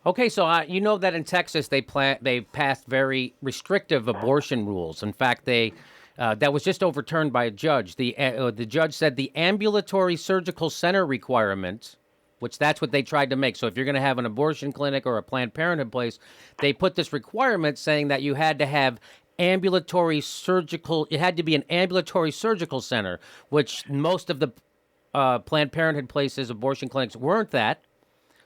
Okay, so you know that in Texas they passed very restrictive abortion rules. In fact, they that was just overturned by a judge. The judge said the ambulatory surgical center requirement, which that's what they tried to make. So if you're going to have an abortion clinic or a Planned Parenthood place, they put this requirement saying that you had to have ambulatory surgical. It had to be an ambulatory surgical center, which most of the Planned Parenthood places, abortion clinics weren't that.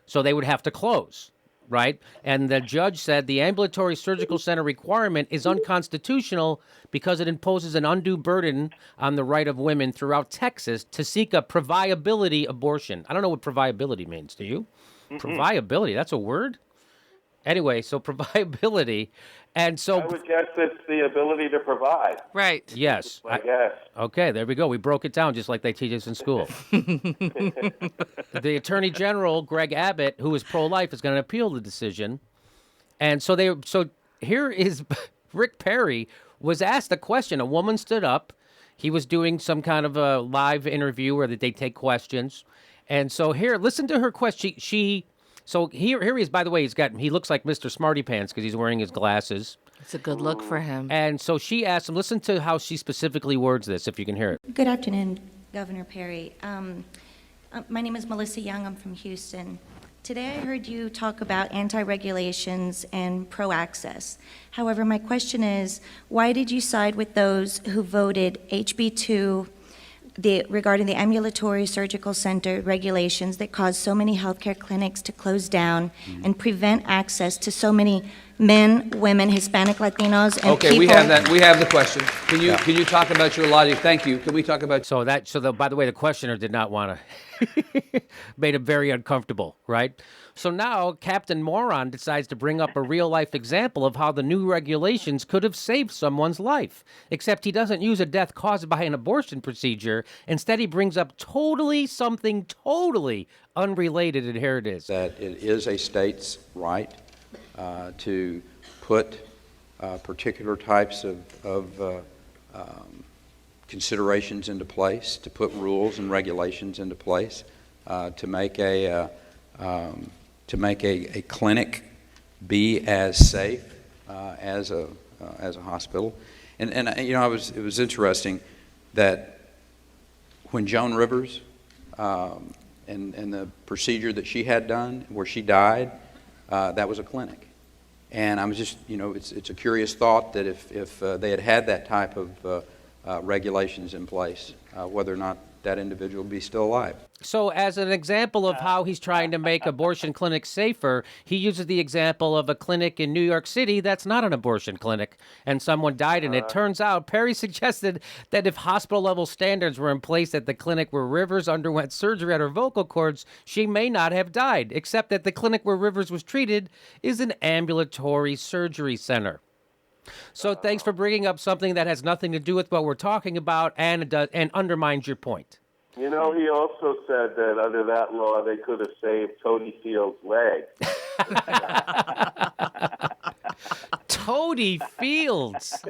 So they would have to close, right? And the judge said the ambulatory surgical center requirement is unconstitutional because it imposes an undue burden on the right of women throughout Texas to seek a proviability abortion. I don't know what proviability means. Do you? Proviability, that's a word? Anyway, so proviability. And I so, would guess it's the ability to provide. Right. yes. I guess. Okay, there we go. We broke it down just like they teach us in school. The Attorney General, Greg Abbott, who is pro-life, is going to appeal the decision. And so here is Rick Perry was asked a question. A woman stood up. He was doing some kind of a live interview where they take questions. And so here, listen to her question. So here he is. By the way, he looks like Mr. Smarty Pants because he's wearing his glasses. It's a good look for him. And so she asked him, listen to how she specifically words this, if you can hear it. Good afternoon, Governor Perry. My name is Melissa Young. I'm from Houston. Today I heard you talk about anti-regulations and pro-access. However, my question is, why did you side with those who voted HB 2 regarding the ambulatory surgical center regulations that caused so many healthcare clinics to close down and prevent access to so many men, women, Hispanic, Latinos, and Okay, people? we have that. We have the question. Can you talk about your logic? Thank you. Can we talk about? By the way, the questioner did not want to, made him very uncomfortable, right? So now Captain Moron decides to bring up a real life example of how the new regulations could have saved someone's life. Except he doesn't use a death caused by an abortion procedure. Instead, he brings up something totally unrelated, and here it is. That it is a state's right to put particular types of considerations into place, to put rules and regulations into place, to make a clinic be as safe as a hospital. And it was interesting that when Joan Rivers and the procedure that she had done, where she died, that was a clinic. And I was just, it's a curious thought that if they had that type of regulations in place, whether or not that individual would be still alive. So as an example of how he's trying to make abortion clinics safer, he uses the example of a clinic in New York City that's not an abortion clinic, and someone died in it. Turns out, Perry suggested that if hospital-level standards were in place at the clinic where Rivers underwent surgery on her vocal cords, she may not have died, except that the clinic where Rivers was treated is an ambulatory surgery center. So thanks for bringing up something that has nothing to do with what we're talking about and undermines your point. He also said that under that law, they could have saved Tony Field's leg. Tony Fields,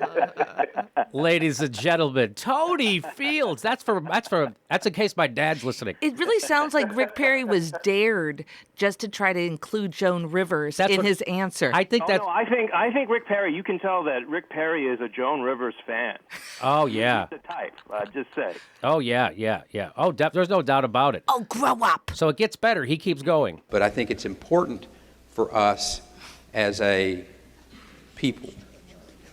ladies and gentlemen, Tony Fields. That's in case my dad's listening. It really sounds like Rick Perry was dared just to try to include Joan Rivers in his answer. I think No, I think Rick Perry. You can tell that Rick Perry is a Joan Rivers fan. Oh yeah. He's the type. Just say. Oh yeah. Oh, there's no doubt about it. Oh, grow up. So it gets better. He keeps going. But I think it's important for us as a people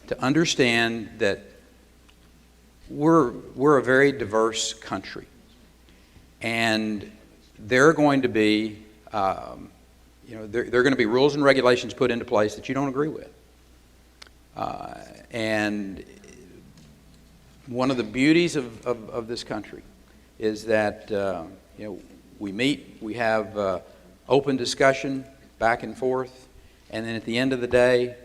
to understand that we're a very diverse country, and there are going to be there are going to be rules and regulations put into place that you don't agree with, and one of the beauties of this country is that we meet, we have open discussion back and forth, and then at the end of the day,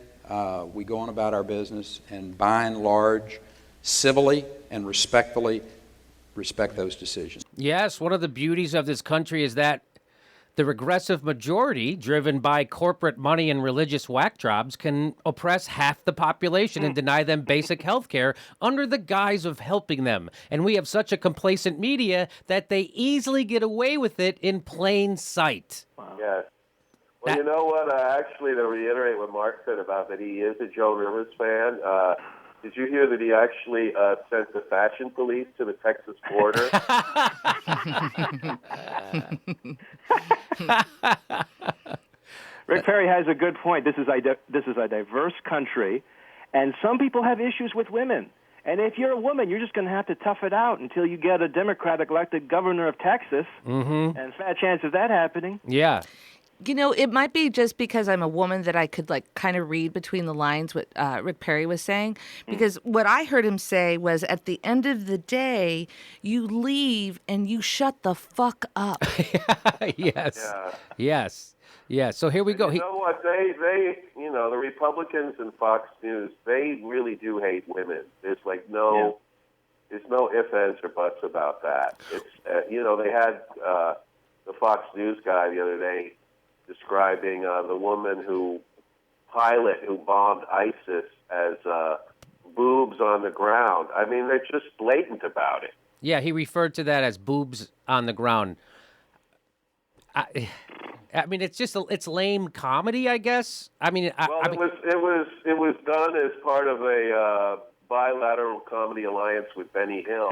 we go on about our business, and by and large, civilly and respectfully respect those decisions. Yes, one of the beauties of this country is that the regressive majority, driven by corporate money and religious whack jobs, can oppress half the population and deny them basic health care under the guise of helping them. And we have such a complacent media that they easily get away with it in plain sight. Yes. Well, you know what? Actually, to reiterate what Mark said about that he is a Joan Rivers fan, did you hear that he actually sent the fashion police to the Texas border? Rick Perry has a good point. This is a diverse country, and some people have issues with women. And if you're a woman, you're just going to have to tough it out until you get a Democratic-elected governor of Texas. Mm-hmm. And fat chance of that happening. Yeah. You know, it might be just because I'm a woman that I could kind of read between the lines what Rick Perry was saying. Because what I heard him say was, at the end of the day, you leave and you shut the fuck up. Yes. Yeah. Yes. Yeah. So here we go. You know what? They, the Republicans and Fox News, they really do hate women. There's there's no ifs, ands, or buts about that. It's, they had the Fox News guy the other day describing the pilot who bombed ISIS as boobs on the ground. I mean, they're just blatant about it. Yeah, he referred to that as boobs on the ground. I mean, it's just it's lame comedy, I guess. I mean, it was done as part of a bilateral comedy alliance with Benny Hill.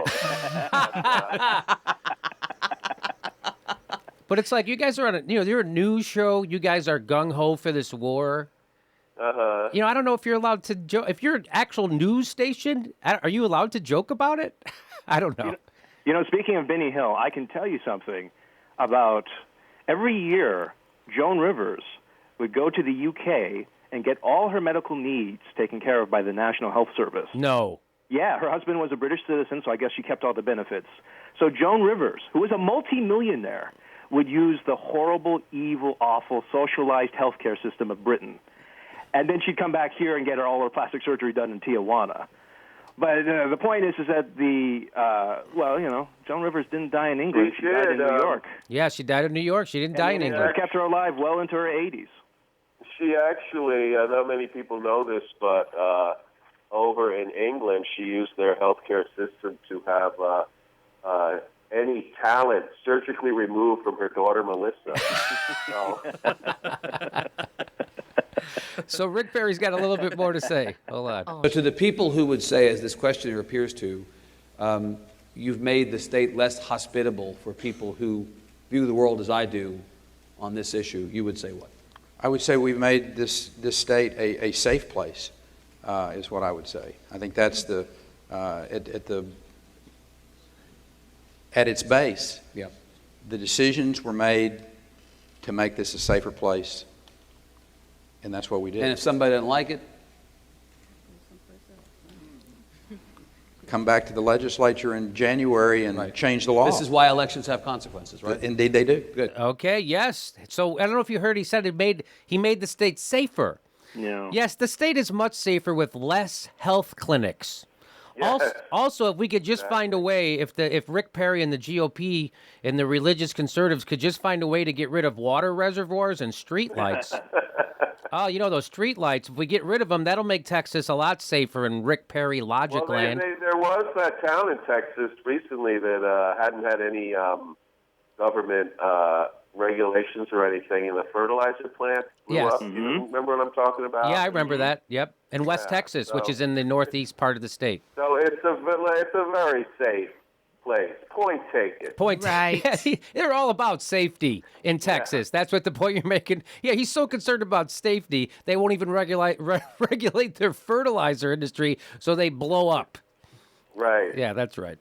But it's like you guys are on you're a news show. You guys are gung ho for this war. Uh-huh. I don't know if you're allowed to joke. If you're an actual news station, are you allowed to joke about it? I don't know. Speaking of Benny Hill, I can tell you something about every year Joan Rivers would go to the UK and get all her medical needs taken care of by the National Health Service. No. Yeah, her husband was a British citizen, so I guess she kept all the benefits. So Joan Rivers, who was a multi-millionaire, would use the horrible, evil, awful, socialized healthcare system of Britain. And then she'd come back here and get all her plastic surgery done in Tijuana. But the point is that Joan Rivers didn't die in England. She died in New York. Yeah, she died in New York. She didn't die in England. It kept her alive well into her 80s. She actually, not many people know this, but over in England, she used their healthcare system to have any talent surgically removed from her daughter, Melissa. So Rick Perry's got a little bit more to say. Hold on. But to the people who would say, as this questioner appears to, you've made the state less hospitable for people who view the world as I do on this issue, you would say what? I would say we've made this state a safe place, is what I would say. I think that's at its base. Yeah. The decisions were made to make this a safer place, and that's what we did. And if somebody doesn't like it? Come back to the legislature in January and change the law. This is why elections have consequences, right? Indeed they do. Good. Okay, yes. So I don't know if you heard he said he made the state safer. Yeah. Yes, the state is much safer with less health clinics. Also, if we could just find a way, if Rick Perry and the GOP and the religious conservatives could just find a way to get rid of water reservoirs and street lights. Oh, those street lights, if we get rid of them, that'll make Texas a lot safer in Rick Perry logic land. There was that town in Texas recently that hadn't had any government regulations or anything, in the fertilizer plant. Yes. You remember what I'm talking about? Yeah, I remember that. Yep. In West Texas, which is in the northeast part of the state. So it's a very safe place. Point taken. Right. Yeah, they're all about safety in Texas. That's what the point you're making. Yeah, he's so concerned about safety, they won't even regulate their fertilizer industry, so they blow up. Right. Yeah, that's right.